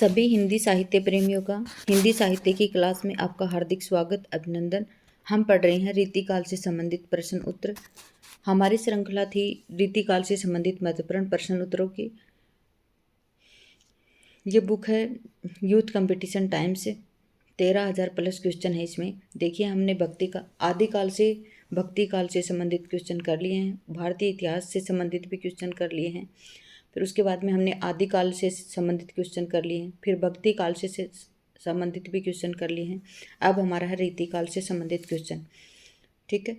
सभी हिंदी साहित्य प्रेमियों का हिंदी साहित्य की क्लास में आपका हार्दिक स्वागत अभिनंदन। हम पढ़ रहे हैं रीतिकाल से संबंधित प्रश्न उत्तर। हमारी श्रृंखला थी रीतिकाल से संबंधित महत्वपूर्ण प्रश्न उत्तरों की। ये बुक है यूथ कंपटीशन टाइम से। 13,000 प्लस क्वेश्चन है इसमें। देखिए, हमने भक्ति काल से संबंधित क्वेश्चन कर लिए हैं, भारतीय इतिहास से संबंधित भी क्वेश्चन कर लिए हैं, फिर उसके बाद में हमने आदिकाल से संबंधित क्वेश्चन कर लिए हैं, फिर भक्ति काल से संबंधित भी क्वेश्चन कर लिए हैं। अब हमारा है रीतिकाल से संबंधित क्वेश्चन। ठीक है,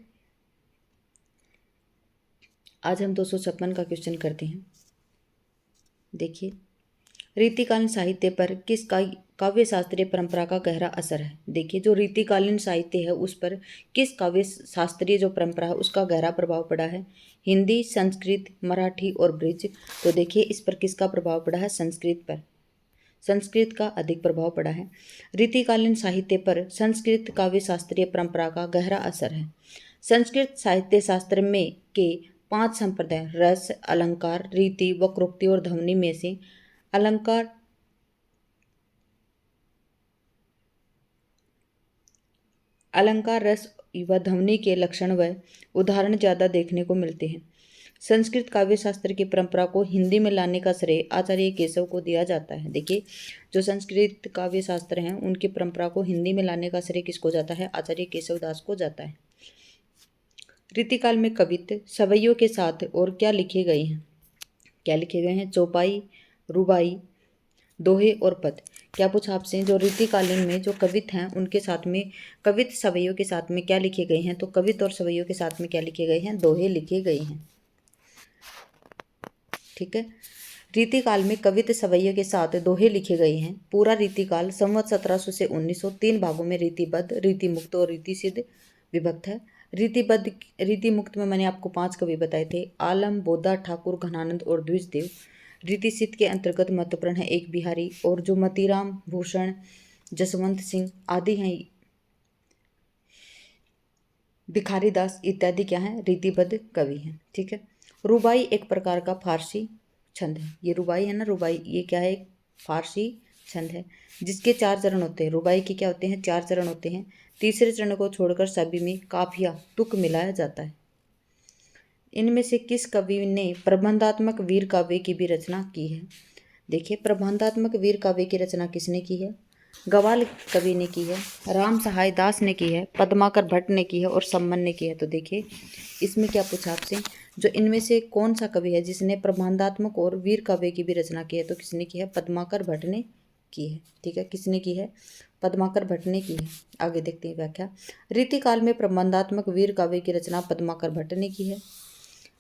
आज हम 256 का क्वेश्चन करते हैं। देखिए, रीतिकालीन साहित्य पर किस काव्य शास्त्रीय परंपरा का गहरा असर है। देखिए, जो रीतिकालीन साहित्य है उस पर किस काव्य शास्त्रीय जो परंपरा है उसका गहरा प्रभाव पड़ा है। हिंदी, संस्कृत, मराठी और ब्रिज। तो देखिए, इस पर किसका प्रभाव पड़ा है? संस्कृत पर। संस्कृत का अधिक प्रभाव पड़ा है। रीतिकालीन साहित्य पर संस्कृत काव्य शास्त्रीय परंपरा का गहरा असर है। संस्कृत साहित्य शास्त्र में के 5 संप्रदाय रस, अलंकार, रीति, वक्रोक्ति और ध्वनि में से अलंकार, रस व ध्वनि के लक्षण व उदाहरण ज्यादा देखने को मिलते हैं। संस्कृत काव्य शास्त्र की परंपरा को हिंदी में लाने का श्रेय आचार्य केशव को दिया जाता है। देखिए, जो संस्कृत काव्य शास्त्र हैं उनकी परंपरा को हिंदी में लाने का श्रेय किसको जाता है? आचार्य केशव दास को जाता है। रीतिकाल में कवित्त, सवैयों के साथ और क्या लिखे गए हैं? क्या लिखे गए हैं? चौपाई, रुबाई, दोहे और पद। क्या पूछा आपसे? जो रीतिकालीन में जो कवित हैं उनके साथ में कवित सवैयों के साथ में क्या लिखे गए हैं? तो कवित और सवैयों के साथ में क्या लिखे गए हैं? दोहे लिखे गए हैं। ठीक है, रीतिकाल में कवित सवैयों के साथ दोहे लिखे गए हैं। पूरा रीतिकाल संवत 1700 से 1900 3 भागों में रीतिबद्ध, रीतिमुक्त और रीतिसिद्ध विभक्त है। रीतिमुक्त में मैंने आपको 5 कवि बताए थे, आलम, बोधा, ठाकुर, घनानंद और द्विजदेव। रीतिसिद्ध के अंतर्गत महत्वपूर्ण है एक बिहारी और जो मतीराम, भूषण, जसवंत सिंह आदि हैं, भिखारी दास इत्यादि क्या हैं? रीतिबद्ध कवि हैं। ठीक है, रुबाई एक प्रकार का फारसी छंद है। ये रुबाई है ना, रुबाई ये क्या है? एक फारसी छंद है जिसके 4 चरण होते हैं। रुबाई के क्या होते हैं? 4 चरण होते हैं। तीसरे चरण को छोड़कर सभी में काफिया तुक मिलाया जाता है। इनमें से किस कवि ने प्रबंधात्मक वीर काव्य की भी रचना की है? देखिए, प्रबंधात्मक वीर काव्य की रचना किसने की है? गवाल कवि ने की है, राम सहाय दास ने की है, पद्माकर भट्ट ने की है और सम्मन ने की है। तो देखिए, इसमें क्या पूछा आपसे? जो इनमें से कौन सा कवि है जिसने प्रबंधात्मक और वीर काव्य की भी रचना की है? तो किसने की है? पद्माकर भट्ट ने की है। ठीक है, किसने की है? पद्माकर भट्ट ने की है। आगे देखते हैं व्याख्या। रीतिकाल में प्रबंधात्मक वीर काव्य की रचना पद्माकर भट्ट ने की है।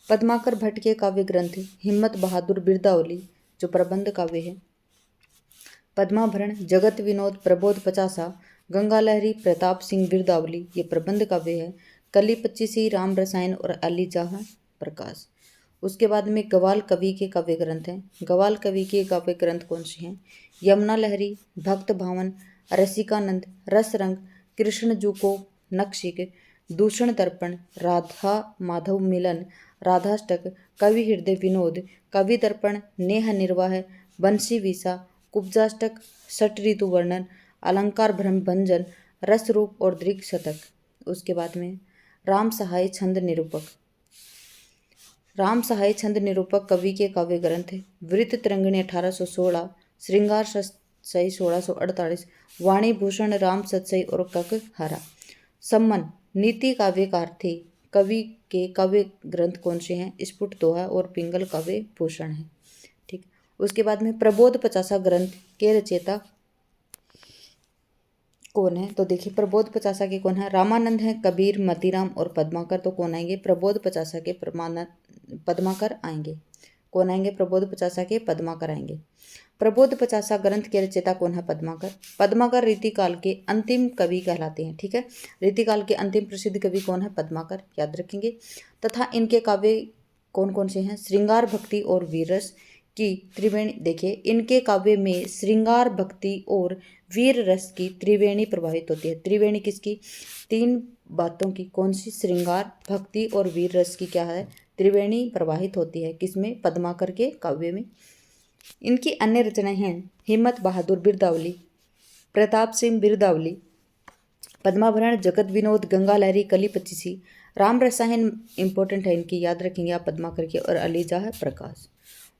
पद्माकर भट्ट के काव्य ग्रंथ हिम्मत बहादुर बिरदावली जो प्रबंध काव्य है, पद्माभरण, जगत विनोद, प्रबोध पचासा, गंगा लहरी, प्रताप सिंह बिरदावली ये प्रबंध काव्य है। कली पच्चीसी, राम रसायन और अलीजाह प्रकाश। उसके बाद में गवाल कवि के काव्य ग्रंथ हैं। गवाल कवि के काव्य ग्रंथ कौन से हैं? यमुना लहरी, भक्त भावन, रसिकानंद, रस रंग, कृष्ण जू को नक्शिक, दूषण दर्पण, राधा माधव मिलन, राधाष्टक, कवि हृदय विनोद, कवि दर्पण, नेह निर्वाह, बंसी वीसा, कुब्जाष्टक, षट ऋतु वर्णन, अलंकार भ्रम भंजन, रस रूप और दृग शतक। उसके बाद में राम सहाय छंद निरूपक। राम सहाय छंद निरूपक कवि के काव्य ग्रंथ है। वृत्त तरंगिणी 1816, श्रृंगार सही 1648, वाणी भूषण, राम सतसई और ककहरा। सम्मन नीति काव्यकार थे। कवि के काव्य ग्रंथ कौन से हैं? स्फुट दोहा और पिंगल काव्य भूषण है। ठीक, उसके बाद में प्रबोध पचासा ग्रंथ के रचयिता कौन है? तो देखिए, प्रबोध पचासा के कौन है? रामानंद है, कबीर, मतीराम और पद्माकर। तो कौन आएंगे? प्रबोध पचासा के पद्माकर आएंगे। कौन आएंगे? प्रबोध पचासा के पद्माकर आएंगे। प्रबोध पचासा ग्रंथ के रचयिता कौन है? पद्माकर। पद्माकर रीतिकाल के अंतिम कवि कहलाते हैं। ठीक है, रीतिकाल के अंतिम प्रसिद्ध कवि कौन है? पद्माकर, याद रखेंगे। तथा इनके काव्य कौन कौन से हैं? श्रृंगार, भक्ति और वीररस की त्रिवेणी। देखिए, इनके काव्य में श्रृंगार, भक्ति और वीर रस की त्रिवेणी प्रभावित होती है। त्रिवेणी किसकी? 3 बातों की। कौन सी? श्रृंगार, भक्ति और वीर रस की क्या है? त्रिवेणी प्रवाहित होती है। किसमें? पद्माकर के काव्य में। इनकी अन्य रचनाएं हैं हिम्मत बहादुर बिरदावली, प्रताप सिंह बिरदावली, पद्माभरण, जगत विनोद, गंगा लहरी, कली पचीसी। राम रसायन इंपॉर्टेंट है, इनकी याद रखेंगे आप पद्माकर के, और अलीजाह प्रकाश।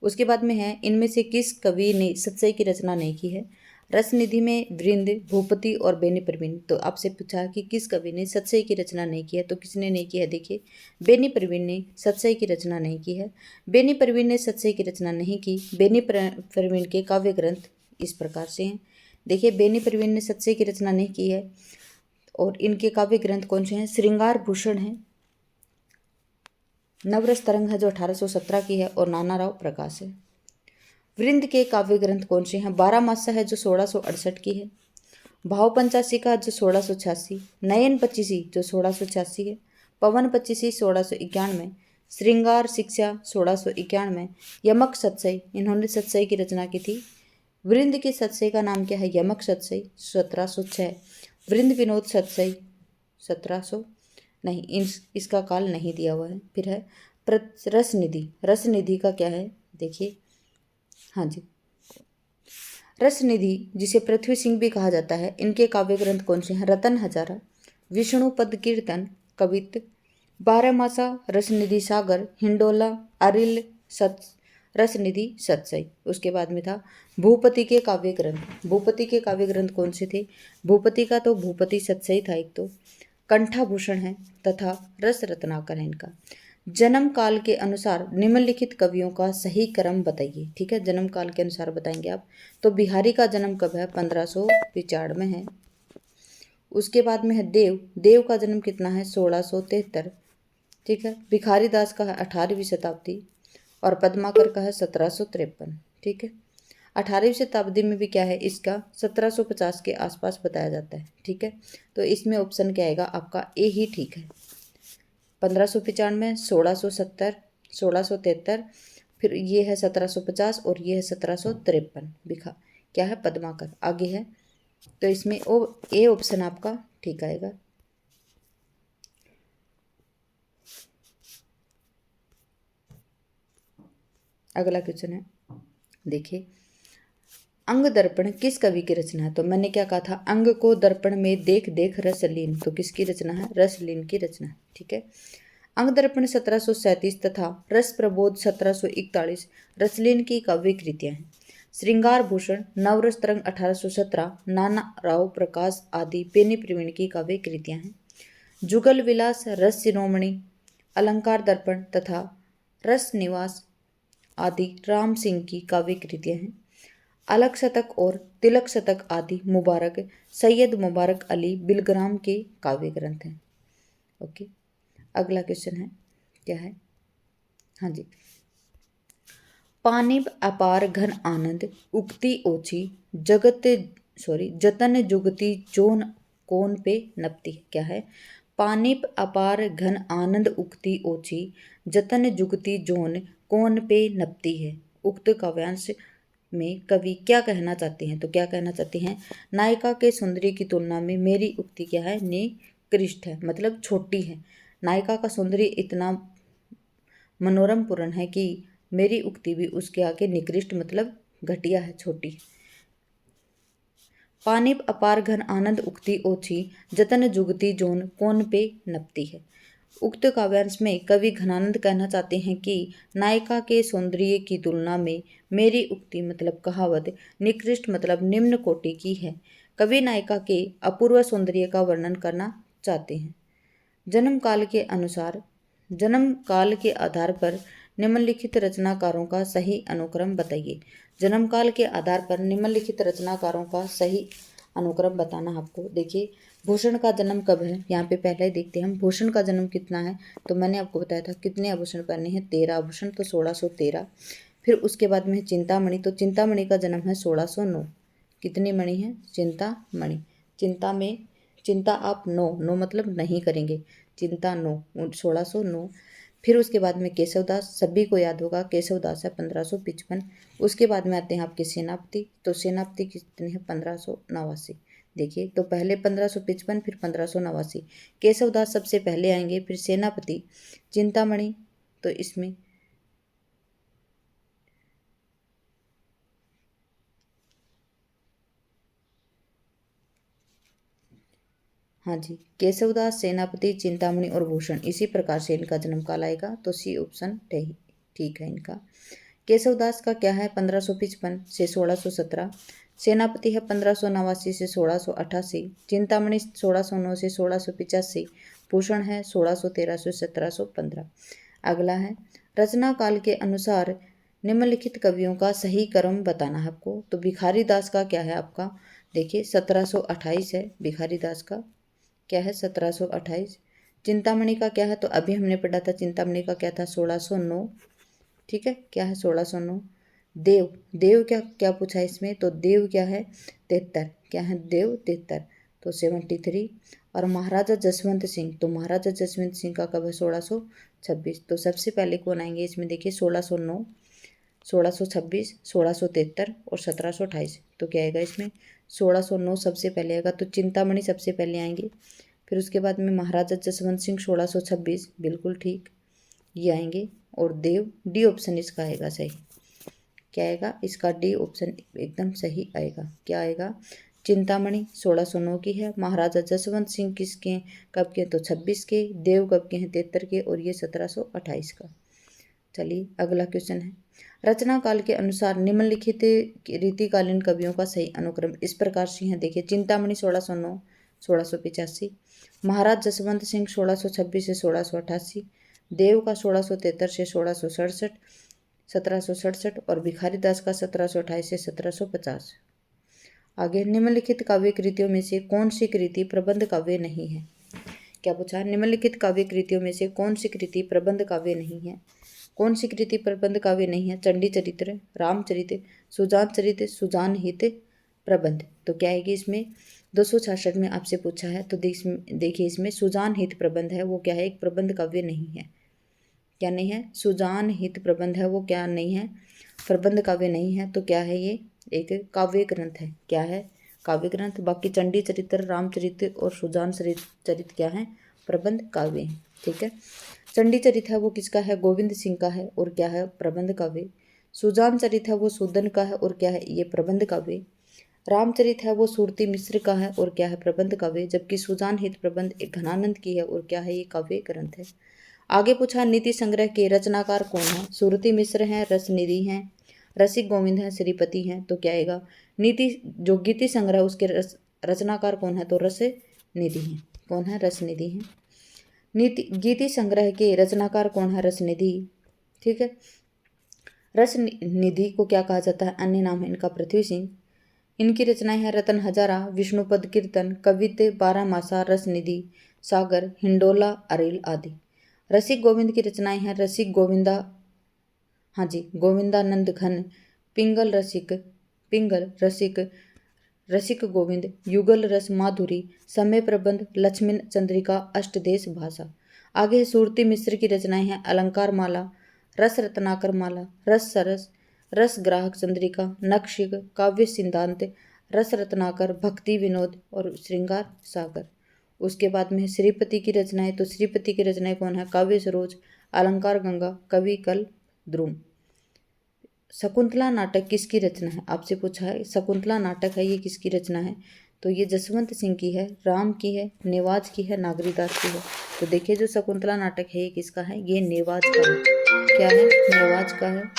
उसके बाद में है इनमें से किस कवि ने सतसई की रचना नहीं की है। रसनिधि में वृंद, भूपति और बेनी परवीन। तो आपसे पूछा कि किस कवि ने सतसई की रचना नहीं की है, तो किसने नहीं की है, देखिए बेनी परवीन ने सतसई की रचना नहीं की है। बेनी परवीन ने सतसई की रचना नहीं की। बेनी परवीन के काव्य ग्रंथ इस प्रकार से हैं। देखिए बेनी परवीन ने सतसई की रचना नहीं की है, और इनके काव्य ग्रंथ कौन से हैं, श्रृंगार भूषण है, नवरस तरंग है जो 1817 की है, और नाना राव प्रकाश है। वृंद के काव्य ग्रंथ कौन से हैं, 12 मासा है जो 1668 की है, भाव पंचाशिका जो 1686, नयन पच्चीसी जो 1686 है, पवन पच्चीसी 1691, श्रृंगार शिक्षा 1691, यमक सतसई, इन्होंने सतसई की रचना की थी। वृंद के सतसई का नाम क्या है, यमक सतसई 1706, वृंद विनोद सतसई 1700 नहीं, इसका काल नहीं दिया हुआ है। फिर है रसनिधि, रसनिधि का क्या है, देखिए हाँ जी, रसनिधि जिसे पृथ्वी सिंह भी कहा जाता है, इनके काव्य ग्रंथ कौन से हैं, रतन हजारा, विष्णु पद कीर्तन, कवित्त, बारहमासा, रसनिधि सागर, हिंडोला, अरिल, सत रसनिधि सतसई। उसके बाद में था भूपति के काव्य ग्रंथ। भूपति के काव्य ग्रंथ कौन से थे, भूपति का तो भूपति सतसई था एक तो, कंठाभूषण है तथा रस रत्नाकर है इनका। जन्म काल के अनुसार निम्नलिखित कवियों का सही क्रम बताइए। ठीक है, जन्म काल के अनुसार बताएंगे आप। तो बिहारी का जन्म कब है, 1595 में है। उसके बाद में है देव, देव का जन्म कितना है, 1673। ठीक है, भिखारी दास का है 18वीं शताब्दी, और पद्माकर का है 1753। ठीक है, 18वीं शताब्दी में भी क्या है इसका 1750 के आसपास बताया जाता है। ठीक है, तो इसमें ऑप्शन क्या आएगा आपका, ए ही ठीक है। 1595, 1670, 1673, फिर ये है 1750 और ये है 1753। बिखा क्या है, पद्माकर आगे है, तो इसमें ए ऑप्शन आपका ठीक आएगा। अगला क्वेश्चन है, देखिए अंग दर्पण किस कवि की रचना है। तो मैंने क्या कहा था, अंग को दर्पण में देख देख रसलीन, तो किसकी रचना है, रसलीन की रचना है। ठीक है, अंग दर्पण 1737 तथा रस प्रबोध 1741 रसलीन की काव्य कृतियां हैं। श्रृंगार भूषण, नवरस तरंग 1817, नाना राव प्रकाश आदि बेनी प्रवीण की काव्य कृतियां हैं। जुगल विलास, रस शिरोमणि, अलंकार दर्पण तथा रस निवास आदि राम सिंह की काव्य कृतियां हैं। अलग शतक और तिलक शतक आदि मुबारक सैयद मुबारक अली बिलग्राम के काव्य ग्रंथ हैं। ओके, अगला क्वेश्चन है, क्या है, हाँ जी, पानिब अपार घन आनंद उगती ओछी जगत जतन जुगती जोन कौन पे नपती, क्या है, पानिब अपार घन आनंद उगती ओछी जतन जुगती जोन कौन पे नपती है। उक्त काव्यांश में कवि क्या कहना चाहते हैं, तो क्या कहना चाहते हैं, नायिका के सौंदर्य की तुलना में मेरी उक्ति क्या है, निकृष्ट है, मतलब छोटी है। नायिका का सौंदर्य इतना मनोरम पूर्ण है कि मेरी उक्ति भी उसके आगे निकृष्ट मतलब घटिया है, छोटी। पानिब अपार घन आनंद उक्ति ओछी जतन जुगती जोन कौन पे नपती है। उक्त काव्यांश में कवि घनानंद कहना चाहते हैं कि नायिका के सौंदर्य की तुलना में मेरी उक्ति मतलब कहावत निकृष्ट मतलब निम्न कोटि की है। कवि नायिका के अपूर्व सौंदर्य का वर्णन करना चाहते हैं। जन्म काल के अनुसार, जन्म काल के आधार पर निम्नलिखित रचनाकारों का सही अनुक्रम बताइए। जन्म काल के आधार पर निम्नलिखित रचनाकारों का सही अनुक्रम बताना आपको। देखिए भूषण का जन्म कब है, यहाँ पे पहले ही देखते हैं हम भूषण का जन्म कितना है। तो मैंने आपको बताया था कितने आभूषण पहने हैं, 13 आभूषण, तो 1613। फिर उसके बाद में है चिंतामणि, तो चिंतामणि का जन्म है 1609। कितनी मणि है, चिंतामणि, चिंता में चिंता आप नो मतलब नहीं करेंगे, चिंता 1609। फिर उसके बाद में केशवदास, सभी को याद होगा केशवदास है 1555। उसके बाद में आते हैं आपके सेनापति, तो सेनापति कितने हैं, 1589। देखिए तो पहले 1555 फिर 1589, केशवदास सबसे पहले आएंगे, फिर सेनापति, चिंतामणि, तो इसमें हाँ जी, केशवदास, सेनापति, चिंतामणि और भूषण, इसी प्रकार से इनका जन्म काल आएगा। तो सी ऑप्शन ठीक है इनका। केशवदास का क्या है 1555 से 1617, सेनापति है 1589 से 1688, चिंतामणि 1609 से 1685, भूषण है 1613 से 1715। अगला है रचना काल के अनुसार निम्नलिखित कवियों का सही क्रम बताना है आपको। तो भिखारी दास का क्या है आपका, देखिए 1728 है भिखारी दास का, क्या है 1728। चिंतामणि का क्या है, तो अभी हमने पढ़ा था चिंतामणि का क्या था 1609, ठीक है, क्या है 1609। देव, देव क्या क्या पूछा इसमें, तो देव क्या है 73, क्या है देव 73, तो 73। और महाराजा जसवंत सिंह, तो महाराजा जसवंत सिंह का कब है 1626। तो सबसे पहले कौन आएंगे इसमें, देखिए 1609, 1626, 1673 और 1728। तो क्या आएगा इसमें 1609 सबसे पहले आएगा, तो चिंतामणि सबसे पहले आएंगे। फिर उसके बाद में महाराजा जसवंत सिंह 1626, बिल्कुल ठीक, ये आएंगे। और देव, डी ऑप्शन इसका आएगा सही, क्या आएगा इसका डी ऑप्शन एकदम सही आएगा। क्या आएगा, चिंतामणि 1609 की है, महाराजा जसवंत सिंह किसके कब के, तो 26 के, देव कब के हैं 73 के, और ये 1728 का। चलिए अगला क्वेश्चन है, रचना काल के अनुसार निम्नलिखित रीतिकालीन कवियों का सही अनुक्रम इस प्रकार से है। देखिए चिंतामणि 1609 1685, महाराज जसवंत सिंह 1626 से 1688, देव का 1673 से 1667 1767, और भिखारी दास का 1728 से 1750। आगे निम्नलिखित काव्य कृतियों में से कौन सी कृति प्रबंध काव्य नहीं है, क्या पूछा, निम्नलिखित काव्य कृतियों में से कौन सी कृति प्रबंध काव्य नहीं है। कौन सी कृति प्रबंध काव्य नहीं है, चंडी चरित्र, रामचरित, सुजान चरित, सुजान हित प्रबंध। तो क्या आएगी इसमें 266 में आपसे पूछा है, तो देखिए इसमें सुजान हित प्रबंध है वो क्या है, एक प्रबंध काव्य नहीं है, क्या नहीं है, सुजान हित प्रबंध है वो क्या नहीं है, प्रबंध काव्य नहीं है। तो क्या है ये, एक काव्य ग्रंथ है, क्या है काव्य ग्रंथ। बाकी चंडी चरित्र, रामचरित और सुजान चरित क्या है, प्रबंध काव्य है, ठीक है। चंडी चरित है वो किसका है, गोविंद सिंह का है, और क्या है प्रबंध काव्य। सुजान चरित है वो सूदन का है, और क्या है ये प्रबंध काव्य। रामचरित है वो सूरती मिश्र का है, और क्या है प्रबंध काव्य। जबकि सुजान हित प्रबंध एक घनानंद की है, और क्या है ये काव्य ग्रंथ है। आगे पूछा नीति संग्रह के रचनाकार कौन है, सूरती मिश्र हैं, रसनिधि हैं, रसिक गोविंद हैं, श्रीपति हैं। तो क्या आएगा, नीति जो गीति संग्रह उसके रचनाकार कौन है, तो रस निधि हैं, कौन है रसनिधि हैं। नीति गीति संग्रह के रचनाकार कौन है, रसनिधि, ठीक है। रस निधि को क्या कहा जाता है, अन्य नाम है इनका पृथ्वी सिंह। इनकी रचनाएं हैं रतन हजारा, विष्णुपद कीर्तन, कवित्त, बारहमासा, रसनिधि, सागर, हिंडोला, अरेल आदि। रसिक गोविंद की रचनाएं हैं रसिक गोविंदा, हाँ जी, गोविंदानंद घन, पिंगल रसिक, रसिक गोविंद, युगल रस माधुरी, समय प्रबंध, लक्ष्मण चंद्रिका, अष्टदेश भाषा। आगे है सूरती मिश्र की रचनाएं हैं अलंकार माला, रस रत्नाकर माला, रस सरस, रस ग्राहक चंद्रिका, नक्षिक, काव्य सिद्धांत, रस रत्नाकर, भक्ति विनोद और श्रृंगार सागर। उसके बाद में श्रीपति की रचनाएं, तो श्रीपति की रचनाएं कौन है, काव्य सरोज, अलंकार गंगा, कवि कल ध्रुव। शकुंतला नाटक किसकी रचना है, आपसे पूछा है शकुंतला नाटक है ये किसकी रचना है, तो ये जसवंत सिंह की है, राम की है, नेवाज की है, नागरीदास की है। तो देखिए जो शकुंतला नाटक है ये किसका है, ये नेवाज का है, क्या है नेवाज का है।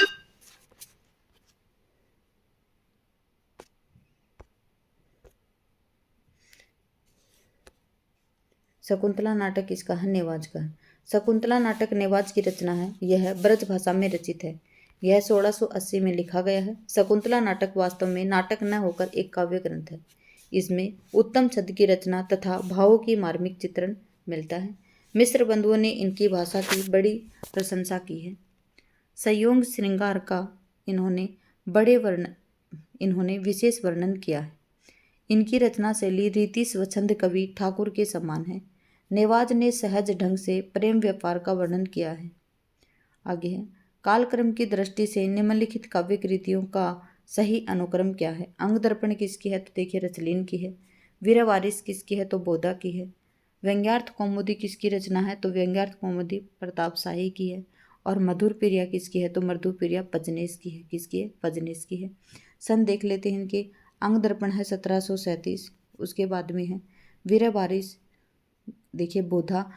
शकुंतला नाटक किसका है, नेवाज का है। शकुंतला नाटक नेवाज की रचना है, यह ब्रज भाषा में रचित है, यह 1680 में लिखा गया है। शकुंतला नाटक वास्तव में नाटक न होकर एक काव्य ग्रंथ है। इसमें उत्तम छंद की रचना तथा भावों की मार्मिक चित्रण मिलता है। मिश्र बंधुओं ने इनकी भाषा की बड़ी प्रशंसा की है। संयोग श्रृंगार का इन्होंने विशेष वर्णन किया है। इनकी रचना शैली रीति स्वच्छंद कवि ठाकुर के समान है। नेवाज ने सहज ढंग से प्रेम व्यापार का वर्णन किया है। आगे है कालक्रम की दृष्टि से निम्नलिखित काव्य कृतियों का सही अनुक्रम क्या है। अंग दर्पण किसकी है, तो देखिए रचलीन की है। वीरवारिस किसकी है, तो बोधा की है। व्यंग्यार्थ कौमुदी किसकी रचना है, तो व्यंग्यार्थ कौमुदी प्रताप शाही की है। और मधुर प्रिया किसकी है, तो मधुर प्रिया पजनेस की है, किसकी है, पजनेस की है। सन देख लेते हैं इनके। अंग दर्पण है 1737, उसके बाद में है वीरवारिस देखिए बोधा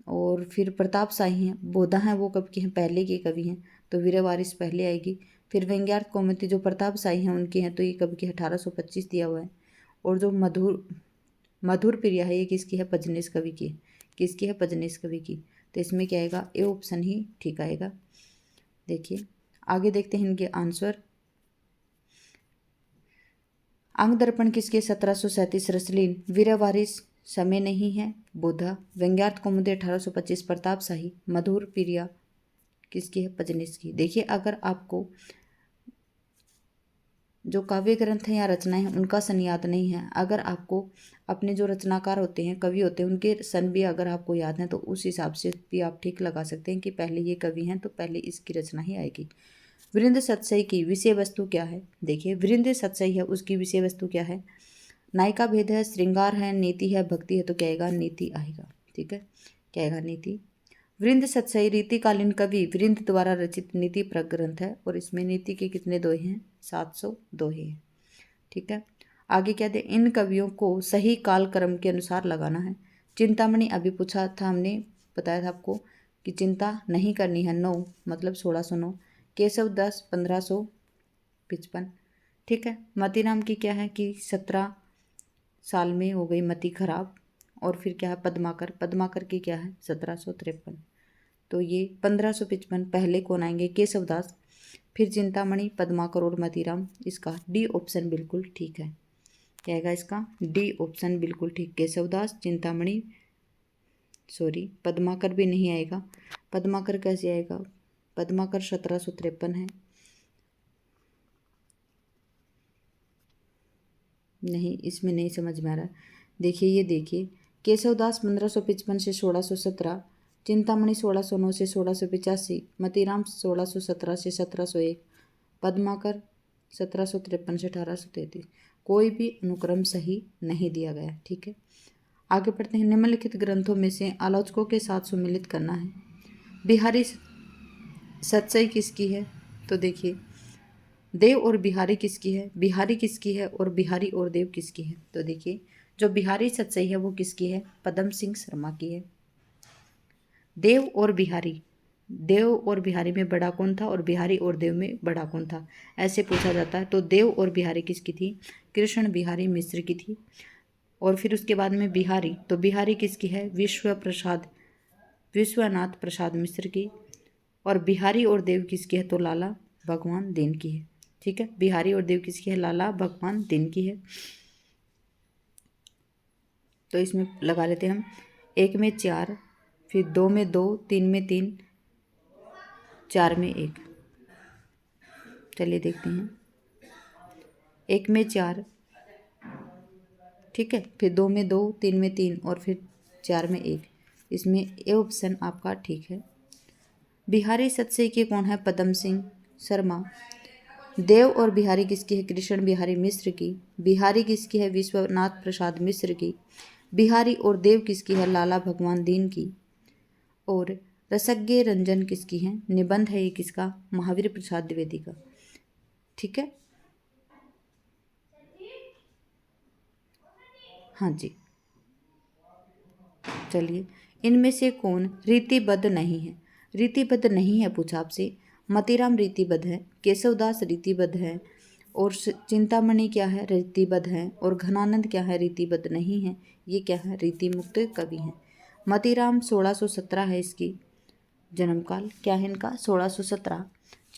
और फिर प्रताप शाही हैं। बोधा हैं वो कब के हैं, पहले के कवि हैं, तो वीर वारिस पहले आएगी। फिर व्यंग्यार्थ कौमुदी जो प्रताप शाही हैं उनके हैं, तो ये कब के 1825 दिया हुआ है। और जो मधुर मधुर प्रिया है ये किसकी है, पजनेश कवि की। किसकी है, पजनेश कवि की। तो इसमें क्या आएगा, ए ऑप्शन ही ठीक आएगा। देखिए आगे देखते हैं इनके आंसर। अंग दर्पण किसके, 1737 रसलीन। वीर वारिस समय नहीं है, बोधा। व्यंग्यार्थ कौमुदी 1825 प्रताप शाही। मधुर प्रिया किसकी है, पजनेश की। देखिए अगर आपको जो काव्य ग्रंथ हैं या रचनाएं हैं उनका सन याद नहीं है, अगर आपको अपने जो रचनाकार होते हैं, कवि होते हैं, उनके सन भी अगर आपको याद हैं तो उस हिसाब से भी आप ठीक लगा सकते हैं कि पहले ये कवि हैं तो पहले इसकी रचना ही आएगी। वृंद सतसई की विषय वस्तु क्या है। देखिए वृंद सतसई है, उसकी विषय वस्तु क्या है, नायिका भेद है, श्रृंगार है, नीति है, भक्ति है, तो क्या आएगा, नीति आएगा। ठीक है, क्या आएगा, नीति। वृंद सतसई रीतिकालीन कवि वृंद द्वारा रचित नीति प्रग्रंथ है, और इसमें नीति के कितने दोहे हैं, 700 दोहे हैं। ठीक है, आगे क्या दे, इन कवियों को सही काल क्रम के अनुसार लगाना है। चिंतामणि अभी पूछा था हमने, बताया था आपको कि चिंता नहीं करनी है, 9 मतलब 1609। केशव दास 1555। ठीक है, मतीराम की क्या है कि 17 साल में हो गई मति खराब। और फिर क्या है, पद्माकर, पद्माकर की क्या है 1753। तो ये 1555 पहले कौन आएंगे, केशवदास, फिर चिंतामणि, पद्माकर और मतीराम। इसका डी ऑप्शन बिल्कुल ठीक है, क्या आएगा इसका, डी ऑप्शन बिल्कुल ठीक। केशवदास, चिंतामणि, सॉरी पद्माकर भी नहीं आएगा। पद्माकर कैसे आएगा, पद्माकर 1753 है, नहीं इसमें नहीं समझ में आ रहा। देखिए ये देखिए, केशवदास 1555 से 1617, चिंतामणि 1609 से 1685, मतीराम 1617 से 1701, पद्माकर 1753 से 1833। कोई भी अनुक्रम सही नहीं दिया गया। ठीक है, आगे पढ़ते हैं। निम्नलिखित ग्रंथों में से आलोचकों के साथ सुमिलित करना है। बिहारी सतसई किसकी है, तो देखिए देव और बिहारी किसकी है, बिहारी किसकी है, और बिहारी और देव किसकी है। तो देखिए जो बिहारी सतसई है वो किसकी है, पदम सिंह शर्मा की है। देव और बिहारी, देव और बिहारी में बड़ा कौन था, और बिहारी और देव में बड़ा कौन था, ऐसे पूछा जाता है। तो देव और बिहारी किसकी थी, कृष्ण बिहारी मिश्र की थी। और फिर उसके बाद में बिहारी, तो बिहारी किसकी है, विश्वनाथ प्रसाद मिश्र की। और बिहारी और देव किसकी है, तो लाला भगवान दीन की है। ठीक है, बिहारी और देव किसकी है, लाला भगवान दीन की है। तो इसमें लगा लेते हैं हम, 1 में 4, फिर 2 में 2, 3 में 3, 4 में 1। चलिए देखते हैं, 1 में 4, ठीक है, फिर 2 में 2, 3 में 3 और फिर 4 में 1। इसमें ए ऑप्शन आपका ठीक है। बिहारी सतसई के कौन है, पदम सिंह शर्मा। देव और बिहारी किसकी है, कृष्ण बिहारी मिश्र की। बिहारी किसकी है, विश्वनाथ प्रसाद मिश्र की। बिहारी और देव किसकी है, लाला भगवान दीन की। और रसज्ञ रंजन किसकी है, निबंध है ये किसका, महावीर प्रसाद द्विवेदी का। ठीक है, हाँ जी। चलिए, इनमें से कौन रीतिबद्ध नहीं है, रीतिबद्ध नहीं है पूछा आपसे। मतीराम रीतिबद्ध है, केशवदास रीतिबद्ध है, और चिंतामणि क्या है, रीतिबद्ध है, और घनानंद क्या है, रीतिबद्ध नहीं है। ये क्या है, रीति मुक्त कवि हैं। मतीराम 1617 है इसकी जन्मकाल, क्या है इनका 1617।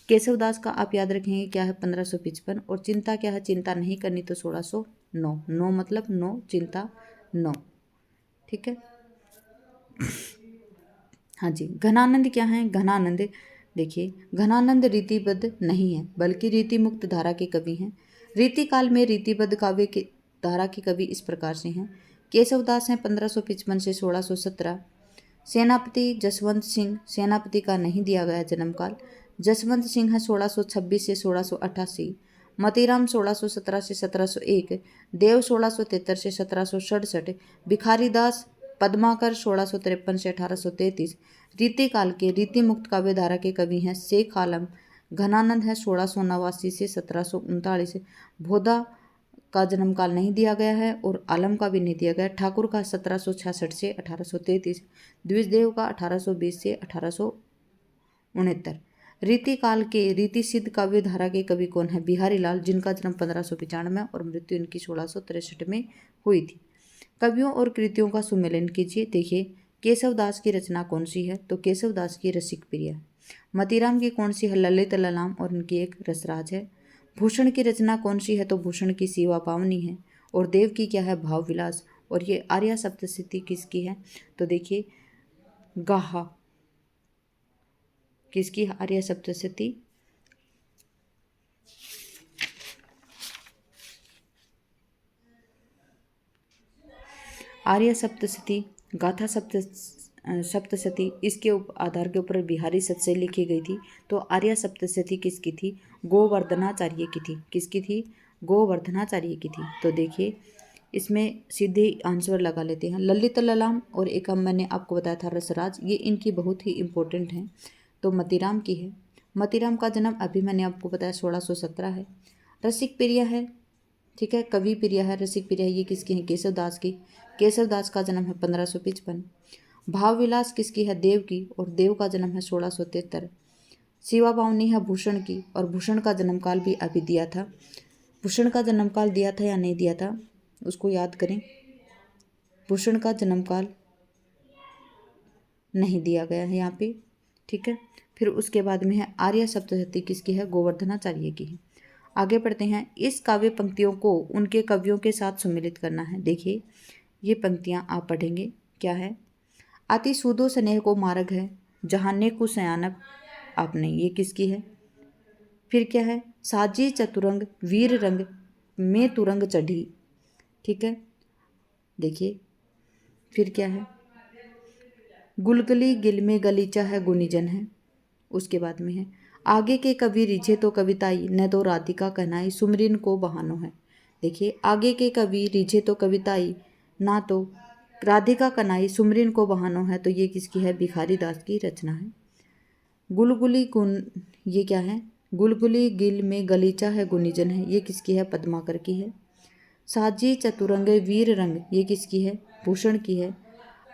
केशवदास का आप याद रखेंगे क्या है, 1555। और चिंता क्या है, चिंता नहीं करनी, तो 1609। 9 मतलब 9, चिंता 9। ठीक है, हाँ जी। घनानंद क्या है, घनानंद देखिए, घनानंद रीतिबद्ध नहीं है बल्कि रीति मुक्त धारा के कवि हैं। रीति काल में रीतिबद्ध काव्य के धारा के कवि इस प्रकार से हैं। केशवदास हैं 1555 से 1617। सेनापति जसवंत सिंह, सेनापति का नहीं दिया गया जन्मकाल। जसवंत सिंह है 1626 से 1688। मतीराम 1617 से 1701। देव 1673 से 1767। भिखारी दास पद्माकर 1653 से 1833। रीति काल के रीति मुक्त काव्य धारा के कवि हैं शेख आलम। घनानंद है 1689 से 1739। भोदा का जन्म काल नहीं दिया गया है और आलम का भी नहीं दिया गया। ठाकुर का 1766 से 1833, द्विजदेव का 1820 से 1869। रीति काल के रीति सिद्ध काव्य धारा के कवि कौन है? बिहारी लाल, जिनका जन्म 1595 और मृत्यु इनकी 1663 में हुई थी। कवियों और कृतियों का सुमेलन कीजिए। देखिए, केशव दास की रचना कौन सी है? तो केशव दास की रसिक प्रिया है। मतीराम की कौन सी है? ललित ललाम और इनकी एक रसराज है। भूषण की रचना कौन सी है? तो भूषण की सीवा पावनी है। और देव की क्या है? भाव विलास। और ये आर्या सप्तशती किसकी है? तो देखिए, गाहा किसकी आर्या सप्तशती? आर्य सप्तशती, गाथा सप्तशती इसके आधार के ऊपर बिहारी सत से लिखी गई थी। तो आर्य सप्तशती किसकी थी? गोवर्धनाचार्य की थी। किसकी थी? गोवर्धनाचार्य की थी। तो देखिए, इसमें सीधे आंसर लगा लेते हैं। ललित ललाम और एक मैंने आपको बताया था रसराज, ये इनकी बहुत ही इम्पोर्टेंट हैं। तो मतीराम की है। मतीराम का जन्म अभी मैंने आपको बताया 1617 है। रसिक प्रिया है, ठीक है, कवि प्रिया है, रसिक प्रिया है, ये किसकी है? केशव दास की। केशव दास का जन्म है 1555। भाव विलास किसकी है? देव की, और देव का जन्म है 1673। शिवा पावनी है भूषण की, और भूषण का जन्मकाल भी अभी दिया था। भूषण का जन्मकाल दिया था या नहीं दिया था, उसको याद करें। भूषण का जन्मकाल नहीं दिया गया है यहाँ पे, ठीक है। फिर उसके बाद में है आर्य सप्तशती किसकी है? गोवर्धनाचार्य की है। आगे पढ़ते हैं। इस काव्य पंक्तियों को उनके कवियों के साथ सम्मिलित करना है। देखिए, ये पंक्तियाँ आप पढ़ेंगे, क्या है? अति सूदो स्नेह को मार्ग है, जहाने को सयानप आपने, ये किसकी है? फिर क्या है? साजी चतुरंग वीर रंग में तुरंग चढ़ी, ठीक है। देखिए, फिर क्या है? गुलगली गिल में गलीचा है गुनीजन है। उसके बाद में है आगे के कवि रिझे तो कविताई, न तो राधिका कहनाई सुमरिन को बहानो है। देखिए, आगे के कवि रिझे तो कविताई, ना तो राधिका कनाई सुमरिन को बहानो है। तो ये किसकी है? भिखारी दास की रचना है। गुलगुली गुन, ये क्या है? गुलगुली गिल में गलीचा है गुनीजन है, ये किसकी है? पद्माकर की है। साजी चतुरंग वीर रंग, ये किसकी है? भूषण की है।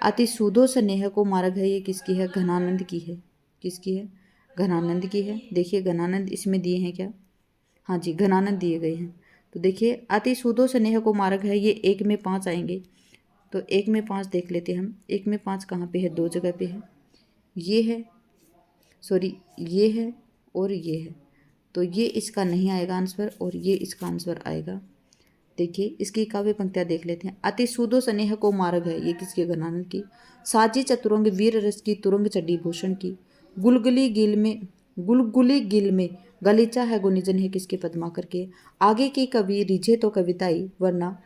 अति सूदो स्नेह को मार्ग है, ये किसकी है? घनानंद की है। किसकी है? घनानंद की है। देखिए, घनानंद इसमें दिए हैं क्या? हाँ जी, घनानंद दिए गए हैं। तो देखिए, अति सूदो स्नेह को मार्ग है, ये 1 में 5 आएंगे। तो 1 में 5 देख लेते हैं हम। 1 में 5 कहाँ पे है? 2 जगह पे है। ये है, सॉरी, ये है और ये है। तो ये इसका नहीं आएगा आंसर, और ये इसका आंसर आएगा। देखिए, इसकी काव्य पंक्तियाँ देख लेते हैं। अति सूदो स्नेह को मार्ग है, ये किसकी? घनानंद की। साजी चतुरंग वीर रस की, तुरंग चढ़ी भूषण की। गुलगुली गिल में गलीचा है गुनीजन है, किसके? पद्माकर के। आगे की कवि रिझे तो कविताई, वरना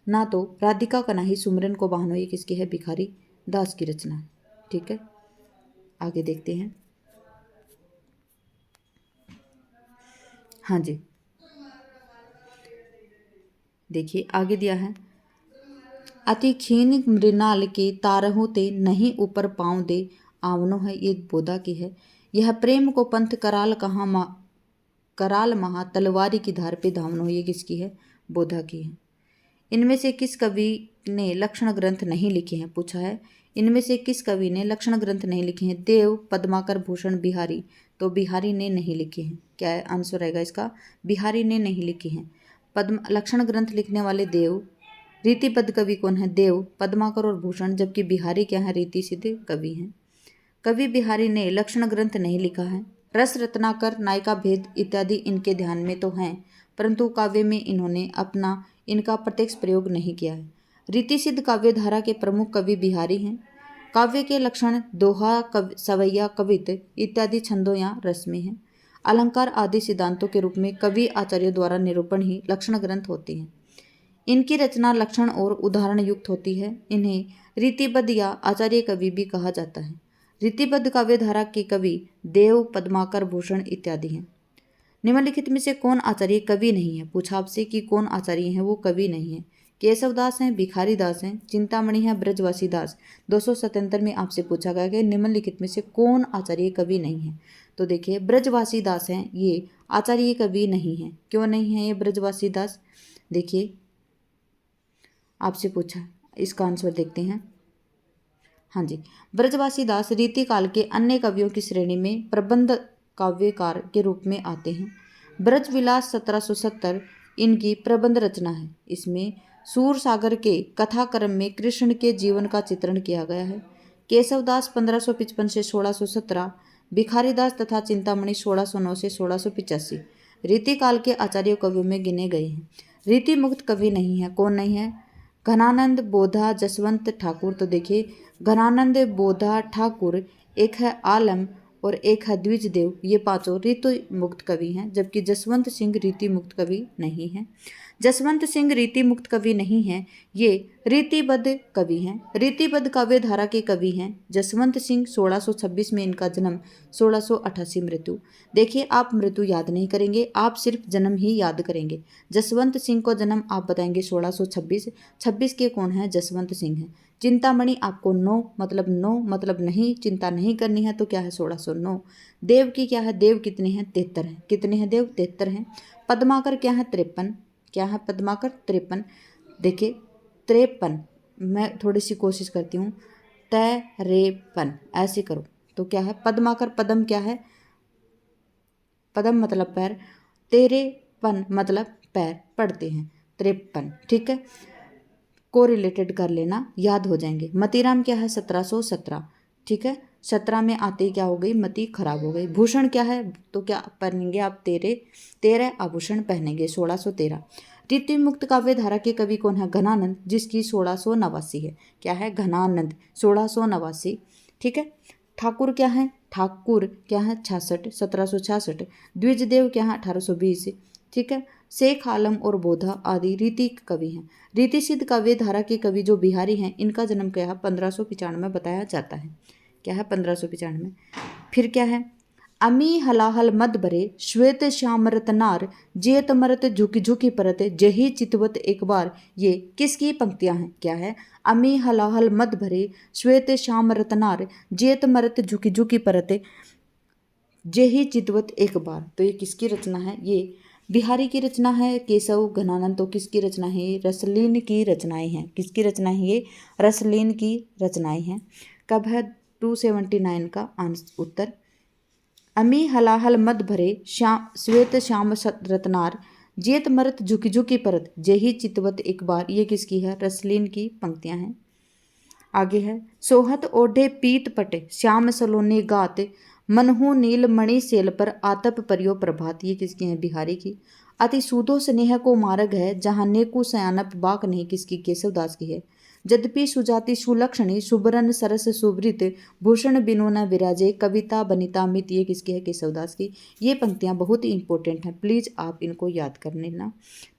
ना तो राधिका कनाही सुमरन को बहानो, ये किसकी है? भिखारी दास की रचना है, ठीक है। आगे देखते हैं। हाँ जी, देखिए, आगे दिया है। अति क्षीण मृणाल के तारहु ते, नहीं ऊपर पाँव दे आवनो है, ये बोधा की है। यह प्रेम को पंथ कराल कहाँ कराल महा, तलवारी की धार पे धावनो, ये किसकी है? बोधा की है। इनमें से किस कवि ने लक्षण ग्रंथ नहीं लिखे हैं? पूछा है, इनमें से किस कवि ने लक्षण ग्रंथ नहीं लिखे हैं? देव, पद्माकर, भूषण, बिहारी। तो बिहारी ने नहीं लिखे हैं। क्या है आंसर रहेगा इसका? बिहारी ने नहीं लिखे हैं। पद्म लक्षण ग्रंथ लिखने वाले देव। रीतिबद्ध कवि कौन है? देव, पद्माकर और भूषण, जबकि बिहारी क्या है? रीति सिद्ध कवि हैं। कवि बिहारी ने लक्षण ग्रंथ नहीं लिखा है। रस रत्नाकर, नायिका भेद इत्यादि इनके ध्यान में तो हैं, परंतु काव्य में इन्होंने अपना इनका प्रत्यक्ष प्रयोग नहीं किया है। रीति सिद्ध काव्य धारा के प्रमुख कवि बिहारी हैं। काव्य के लक्षण दोहा, सवैया, कवित इत्यादि छंदों या रस में हैं। अलंकार आदि सिद्धांतों के रूप में कवि आचार्यों द्वारा निरूपण ही लक्षण ग्रंथ होते हैं। इनकी रचना लक्षण और उदाहरण युक्त होती है। इन्हें रीतिबद्ध या आचार्य कवि भी कहा जाता है। रीतिबद्ध काव्य धारा के कवि देव, पद्माकर, भूषण इत्यादि हैं। निम्नलिखित में से कौन आचार्य कवि नहीं है? पूछा आपसे कि कौन आचार्य हैं, वो कवि नहीं है। केशव दास हैं, भिखारी दास हैं, चिंतामणि हैं, ब्रजवासी दास। 277 में आपसे पूछा गया कि निम्नलिखित में से कौन आचार्य कवि नहीं है? तो देखिए, ब्रजवासी दास हैं, ये आचार्य कवि नहीं है। क्यों नहीं है ये ब्रजवासी दास? देखिए आपसे पूछा, इसका आंसर देखते हैं। हाँ जी, ब्रजवासी दास रीति काल के अन्य कवियों की श्रेणी में प्रबंध काव्यकार के रूप में आते हैं। ब्रज विलास 1770 इनकी प्रबंध रचना है। इसमें सूर सागर के कथाक्रम में कृष्ण के जीवन का चित्रण किया गया है। केशवदास 1555 से 1617, भिखारीदास तथा चिंतामणि 1609 से 1685 रीति काल के आचार्य कवियों में गिने गए हैं। रीति मुक्त कवि नहीं है। कौन नहीं है? घनानंद, बोधा, जसवंत ठाकुर। तो देखिए घनानंद, बोधा, ठाकुर, एक है आलम और एक है द्विजदेव, ये पांचों रीति मुक्त कवि हैं, जबकि जसवंत सिंह रीति मुक्त कवि नहीं है। जसवंत सिंह रीति मुक्त कवि नहीं हैं, ये रीतिबद्ध कवि हैं, रीतिबद्ध काव्य धारा के कवि हैं। जसवंत सिंह 1626 में इनका जन्म, 1688 मृत्यु। देखिए आप मृत्यु याद नहीं करेंगे, आप सिर्फ जन्म ही याद करेंगे। जसवंत सिंह को जन्म आप बताएंगे 1626, 26 के कौन है? जसवंत सिंह है। चिंतामणि आपको 9 मतलब 9 मतलब नहीं, चिंता नहीं करनी है, तो क्या है? 1609। देव की क्या है? देव कितने हैं? 73 हैं। कितने हैं देव? 73 हैं। पद्माकर क्या है? 53। क्या है पद्माकर? 53। देखिए 53, मैं थोड़ी सी कोशिश करती हूँ, 53 ऐसे करो तो क्या है? पद्माकर। पद्म क्या है? पदम मतलब पैर, तेरे पन मतलब पैर पढ़ते हैं, 53। ठीक है, को रिलेटेड कर लेना, याद हो जाएंगे। मतीराम क्या है? 1717। ठीक है, 17 में आते ही क्या हो गई? मति खराब हो गई। भूषण क्या है? तो क्या पहनेंगे आप? 13 आभूषण पहनेंगे, 1613। रीति मुक्त काव्य धारा के कवि कौन है? घनानंद, जिसकी 1689 है। क्या है? घनानंद, 1689। ठीक है, ठाकुर क्या है? ठाकुर क्या है? 66, 1766। द्विजदेव क्या है? 1820। ठीक है, शेख आलम और बोधा आदि रीति कवि हैं। रीति सिद्ध काव्य धारा के कवि जो बिहारी हैं, इनका जन्म क्या है? 1595 बताया जाता है। क्या है? 1595। फिर क्या है? अमी हलाहल मद भरे श्वेत श्याम रतनार, जेत मरत झुकी झुकी परत, जही चितवत एक बार। ये किसकी पंक्तियां हैं? क्या है? अमी हलाहल मद भरे श्वेत श्याम रतनार, जेत मरत झुकी झुकी परत, जेही चितवत एक बार। तो ये किसकी रचना है? ये बिहारी की रचना है। केशव घनानंद तो किसकी रचना है? रसलीन की रचनाएं हैं। किसकी रचना है ये? रसलीन की रचनाएं हैं। कब है? 279 का उत्तर। अमी हलाहल मद भरे श्याम श्वेत श्याम रत्नार, जेत मरत झुकी झुकी परत, जेही चितवत एक बार। ये किसकी है? रसलीन की पंक्तियां हैं। आगे है सोहत ओढ़े पीत पटे, श्याम सलोने गात, मनहु नील मणि सेल पर, आतप परियो प्रभात। ये किसकी है? बिहारी की। अति सूदो स्नेह को मार्ग है, जहाँ नेकु सयानप बाक नहीं। किसकी? केशवदास की है। यद्यपि सुजाति सुलक्षणी, सुबरन सरस सुवृत, भूषण बिनु न विराजे, कविता बनिता मित। ये किसकी है? केशवदास की। ये पंक्तियां बहुत ही इंपॉर्टेंट हैं, प्लीज आप इनको याद कर लेना।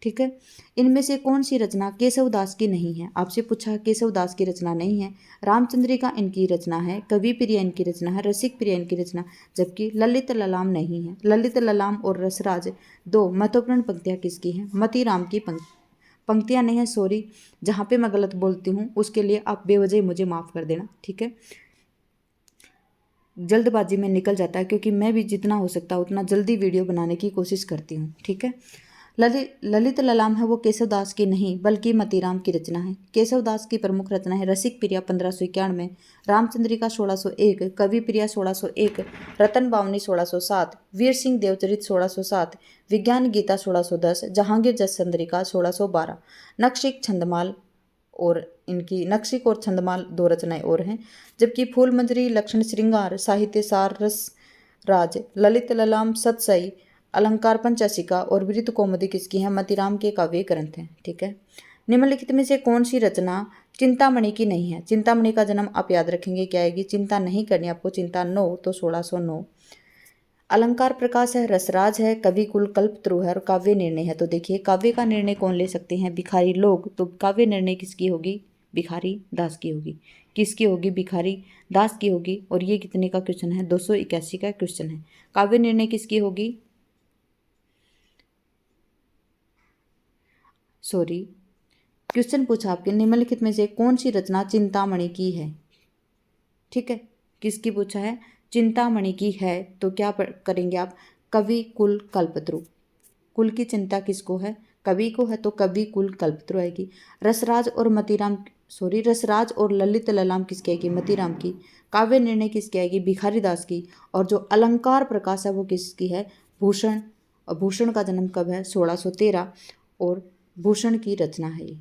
ठीक है, इनमें से कौन सी रचना केशवदास की नहीं है? आपसे पूछा, केशवदास की रचना नहीं है। रामचंद्रिका इनकी रचना है, कवि प्रिया इनकी रचना है, रसिक प्रिया इनकी रचना, जबकि ललित ललाम नहीं है। ललित ललाम और रसराज दो महत्वपूर्ण पंक्तियां किसकी हैं? मतीराम की पंक्तियां नहीं है, सॉरी, जहाँ पे मैं गलत बोलती हूँ उसके लिए आप बेवजह मुझे माफ़ कर देना। ठीक है, जल्दबाजी में निकल जाता है, क्योंकि मैं भी जितना हो सकता है उतना जल्दी वीडियो बनाने की कोशिश करती हूँ। ठीक है, ललित ललाम है वो केशवदास की नहीं बल्कि मतीराम की रचना है। केशवदास की प्रमुख रचना है रसिक प्रिया 1591, रामचंद्रिका 1601, कवि प्रिया 1601, रतन बावनी 1607, वीर सिंह देवचरित 1607, विज्ञान गीता 1610, जहांगीर जसचंद्रिका 1612, नक्शिक छंदमाल, और इनकी नक्शिक और छंदमाल दो रचनाएं और हैं, जबकि फूल मंजरी, लक्षण श्रृंगार, साहित्य सार, रस राज, ललित ललाम, सतसई, अलंकार पंचाशिका और वृत्त कौमुदी किसकी हैं? मतीराम के काव्य ग्रंथ हैं। ठीक है, निम्नलिखित में से कौन सी रचना चिंतामणि की नहीं है? चिंतामणि का जन्म आप याद रखेंगे, क्या आएगी? चिंता नहीं करनी आपको, चिंता 9 तो 1609। अलंकार प्रकाश है, रसराज है, कवि कुल कल्पत्रु है और काव्य निर्णय है। तो देखिए काव्य का निर्णय कौन ले सकते हैं? भिखारी लोग। तो काव्य निर्णय किसकी होगी? भिखारी दास की होगी। किसकी होगी? भिखारी दास की होगी। और ये कितने का क्वेश्चन है? 281 का क्वेश्चन है। काव्य निर्णय किसकी होगी? सॉरी, क्वेश्चन पूछा आपके, निम्नलिखित में से कौन सी रचना चिंतामणि की है? ठीक है, किसकी पूछा है? चिंतामणि की है। तो क्या करेंगे आप? कवि कुल कल्पत्रु। कुल की चिंता किसको है? कवि को है तो कवि कुल कल्पतरु आएगी। रसराज और ललित ललाम किसकी आएगी? मतीराम की। काव्य निर्णय किसकी आएगी? भिखारी दास की। और जो अलंकार प्रकाश है वो किसकी है? भूषण। और भूषण का जन्म कब है? 1613। और भूषण की रचना है ये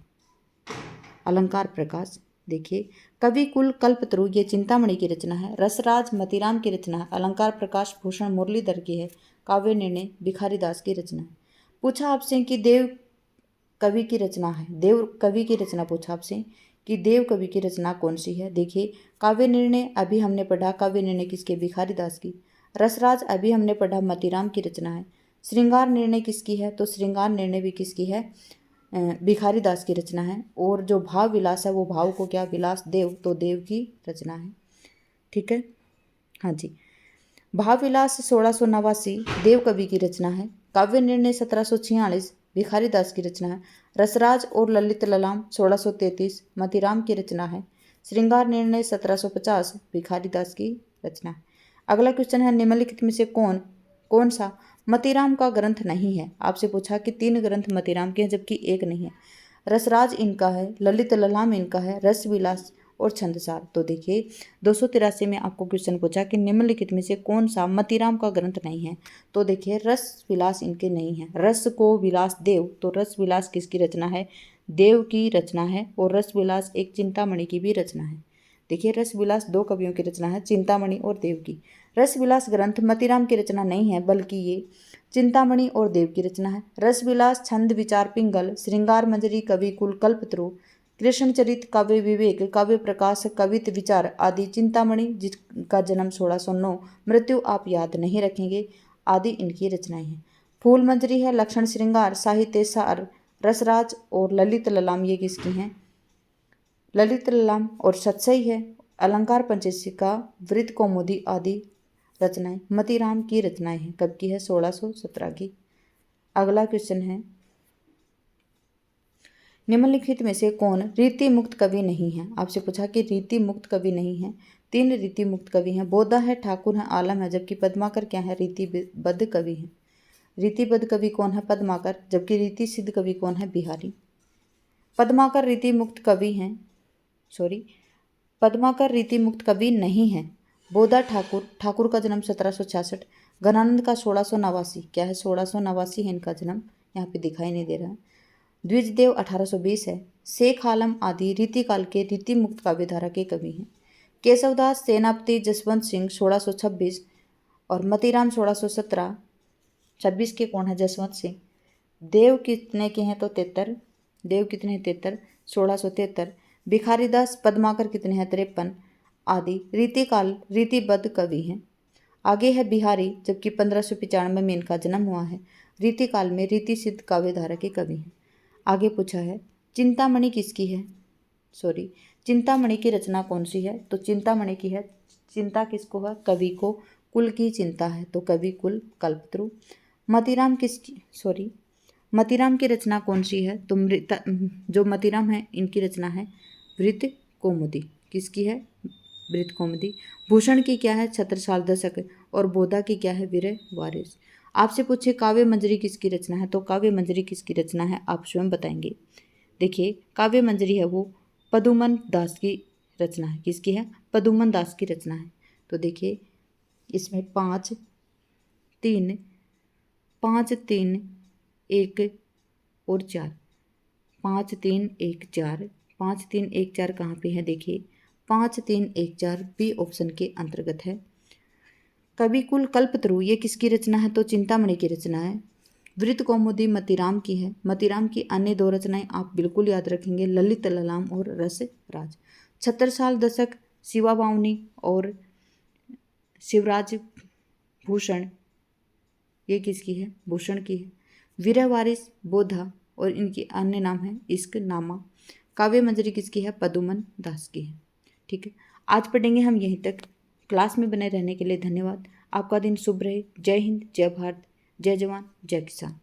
अलंकार प्रकाश। देखिए, कवि कुल कल्पतरु ये चिंतामणि की रचना है। रसराज मतीराम की रचना है। अलंकार प्रकाश भूषण मुरलीधर की है। काव्य निर्णय भिखारी दास की रचना है। पूछा आपसे कि देव कवि की रचना है, देव कवि की रचना पूछा आपसे कि देव कवि की रचना कौन सी है। देखिए, काव्य निर्णय अभी हमने पढ़ा, काव्य निर्णय किसके? भिखारी दास की। रसराज अभी हमने पढ़ा, मतीराम की रचना है। श्रृंगार निर्णय किसकी है? तो श्रृंगार निर्णय भी किसकी है? भिखारी दास की रचना है। और जो भाव विलास है वो भाव को क्या? विलास देव, तो देव की रचना है। ठीक है, हाँ जी। भाव विलास 1689 देव कवि की रचना है। काव्य निर्णय 1746 भिखारी दास की रचना है। रसराज और ललित ललाम 1633 मतीराम की रचना है। श्रृंगार निर्णय 1750 भिखारी दास की रचना है। अगला क्वेश्चन है, निम्नलिखित में से कौन सा मतीराम का ग्रंथ नहीं है? आपसे पूछा कि 3 ग्रंथ मतीराम के हैं जबकि एक नहीं है। रसराज इनका है, ललित ललाम इनका है, रस विलास और छंदसार। तो देखिए, 283 में आपको क्वेश्चन पूछा कि निम्नलिखित में से कौन सा मतीराम का ग्रंथ नहीं है? तो देखिए, रस विलास इनके नहीं है। रस को विलास देव, तो रस विलास किसकी रचना है? देव की रचना है। और रस विलास एक चिंतामणि की भी रचना है। देखिए, रस विलास 2 कवियों की रचना है, चिंतामणि और देव की। रस विलास ग्रंथ मतीराम की रचना नहीं है बल्कि ये चिंतामणि और देव की रचना है। रस विलास, छंद विचार पिंगल, श्रृंगार मंजरी, कवि कुल कल्पतरु, कृष्णचरित, काव्य विवेक, काव्य प्रकाश, कवित विचार आदि चिंतामणि जिसका जन्म 1609, मृत्यु आप याद नहीं रखेंगे, आदि इनकी रचनाएं हैं। फूल मंजरी है, लक्षण श्रृंगार, साहित्य सार, रसराज और ललित ललाम ये किसकी हैं? ललित ललाम और सत्सई है। अलंकार पंचशिका, वृत्त कौमुदी आदि रचनाएं मतीराम की रचनाएं हैं। कब की है? 1617 की। अगला क्वेश्चन है, निम्नलिखित में से कौन रीति मुक्त कवि नहीं है? आपसे पूछा कि रीति मुक्त कवि नहीं है। 3 रीति मुक्त कवि हैं, बोधा है, ठाकुर है, आलम है, जबकि पद्माकर क्या है? रीतिबद्ध कवि है। रीतिबद्ध कवि कौन है? पद्माकर। जबकि रीति सिद्ध कवि कौन है? बिहारी। पद्माकर रीति मुक्त कवि हैं, पद्माकर रीति मुक्त कवि नहीं है। बोधा ठाकुर का जन्म 1766, घनानंद का 1689, क्या है? 1689 है इनका जन्म, यहाँ पे दिखाई नहीं दे रहा है। द्विजदेव 1820 है। शेख आलम आदि रीतिकाल के रीति मुक्त काव्यधारा के कवि हैं। केशवदास, सेनापति, जसवंत सिंह 1626 और मतीराम 1617। 26 के कौन है? जसवंत सिंह। देव कितने के हैं? तो 73। देव कितने हैं? 73, 1673। भिखारीदास, पद्माकर कितने हैं? 53 आदि रीतिकाल रीतिबद्ध कवि हैं। आगे है बिहारी, जबकि 1595 में इनका जन्म हुआ है। रीतिकाल में रीति सिद्ध काव्यधारा के कवि हैं। आगे पूछा है, चिंतामणि किसकी है? चिंतामणि की रचना कौन सी है? तो चिंतामणि की है, चिंता किसको है? कवि को, कुल की चिंता है, तो कवि कुल कल्पतरु। मतीराम की रचना कौन सी है? तो जो मतीराम है इनकी रचना है वृत्त कौमुदी। किसकी है? वृत्त कौमुदी। भूषण की क्या है? छत्रसाल दशक। और बोधा की क्या है? वीर वारिस। आपसे पूछे काव्य मंजरी किसकी रचना है? तो काव्य मंजरी किसकी रचना है आप स्वयं बताएंगे। देखिए, काव्य मंजरी है वो पदुमन दास की रचना है। किसकी है? पदुमन दास की रचना है। तो देखिए, इसमें 5 3 5 3 1 और 4, 5 3 1 4, 5 3 1 4 कहाँ पे है? देखिए, 5 3 1 4 बी ऑप्शन के अंतर्गत है। कवि कुल कल्पतरु ये किसकी रचना है? तो चिंतामणि की रचना है। वृत्त कौमुदी मतीराम की है। मतीराम की अन्य 2 रचनाएं आप बिल्कुल याद रखेंगे, ललित ललाम और रस राज। छत्रसाल दशक शिवा बावनी और शिवराज भूषण ये किसकी है? भूषण की है। वीर वारिस बोधा और इनकी अन्य नाम है इश्क नामा। काव्य मंजरी किसकी है? पदुमन दास की है। ठीक है, आज पढ़ेंगे हम यहीं तक। क्लास में बने रहने के लिए धन्यवाद। आपका दिन शुभ रहे। जय हिंद, जय भारत, जय जवान, जय किसान।